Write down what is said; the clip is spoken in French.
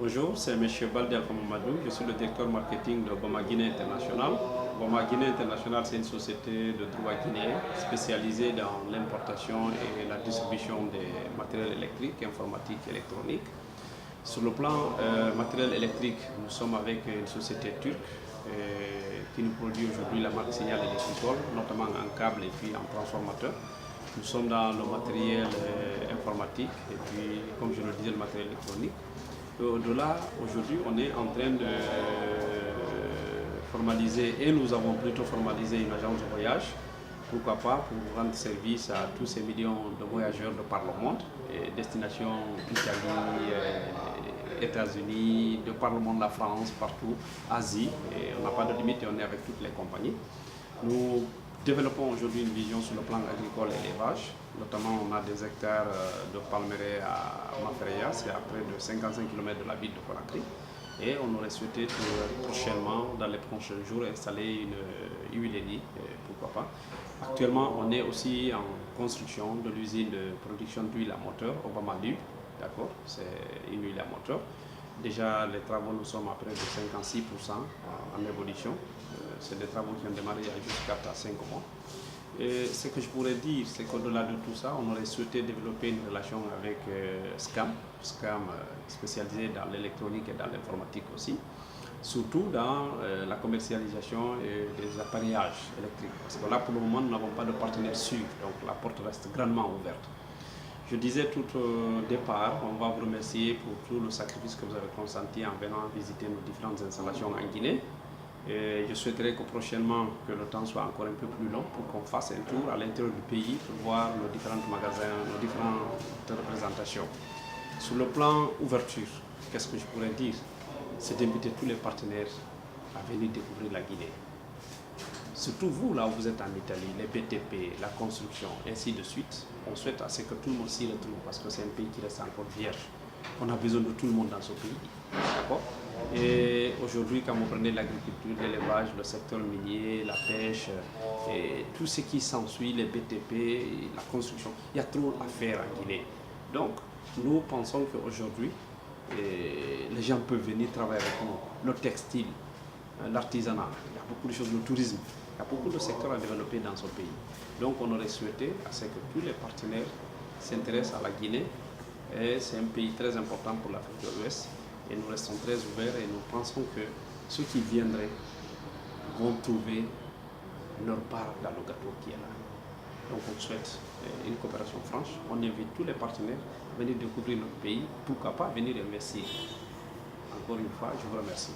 Bonjour, c'est M. Baldi Alpha Mamadou, je suis le directeur marketing de Boma Guinée International. Boma Guinée International, c'est une société de droit guinéen spécialisée dans l'importation et la distribution des matériels électriques, informatiques et électroniques. Sur le plan matériel électrique, nous sommes avec une société turque qui nous produit aujourd'hui la marque Signal Electricol, notamment en câble et puis en transformateur. Nous sommes dans le matériel informatique et puis, comme je le disais, le matériel électronique. Au-delà, aujourd'hui, on est en train de formaliser, et nous avons plutôt formalisé une agence de voyage, pourquoi pas, pour rendre service à tous ces millions de voyageurs de par le monde, et destination Italie, États-Unis, de par le monde, la France, partout, Asie, et on n'a pas de limite et on est avec toutes les compagnies. Nous développons aujourd'hui une vision sur le plan agricole et élevage. Notamment, on a des hectares de palmeraie à Mafereya, c'est à près de 55 km de la ville de Conakry. Et on aurait souhaité prochainement, dans les prochains jours, installer une huilerie, pourquoi pas. Actuellement, on est aussi en construction de l'usine de production d'huile à moteur, Obama Lube, d'accord, c'est une huile à moteur. Déjà, les travaux, nous sommes à près de 56% en évolution. C'est des travaux qui ont démarré il y a juste 4 à 5 mois. Et ce que je pourrais dire, c'est qu'au-delà de tout ça, on aurait souhaité développer une relation avec SCAM, spécialisé dans l'électronique et dans l'informatique aussi, surtout dans la commercialisation des appareillages électriques. Parce que là, pour le moment, nous n'avons pas de partenaire sûr, donc la porte reste grandement ouverte. Je disais tout au départ, on va vous remercier pour tout le sacrifice que vous avez consenti en venant visiter nos différentes installations en Guinée. Et je souhaiterais que prochainement, que le temps soit encore un peu plus long pour qu'on fasse un tour à l'intérieur du pays pour voir nos différents magasins, nos différentes représentations. Sur le plan ouverture, qu'est-ce que je pourrais dire? C'est d'inviter tous les partenaires à venir découvrir la Guinée. Surtout vous, là où vous êtes en Italie, les BTP, la construction, ainsi de suite. On souhaite à ce que tout le monde s'y retrouve parce que c'est un pays qui reste encore vierge. On a besoin de tout le monde dans ce pays. D'accord? Et aujourd'hui, quand vous prenez l'agriculture, l'élevage, le secteur minier, la pêche, et tout ce qui s'ensuit, les BTP, la construction, il y a trop à faire en Guinée. Donc, nous pensons qu'aujourd'hui, les gens peuvent venir travailler avec nous. Le textile, l'artisanat, il y a beaucoup de choses, le tourisme, il y a beaucoup de secteurs à développer dans ce pays. Donc, on aurait souhaité à ce que tous les partenaires s'intéressent à la Guinée. Et c'est un pays très important pour l'Afrique de l'Ouest. Et nous restons très ouverts et nous pensons que ceux qui viendraient vont trouver leur part dans le gâteau qui est là. Donc on souhaite une coopération franche. On invite tous les partenaires à venir découvrir notre pays. Pourquoi pas venir investir. Encore une fois, je vous remercie.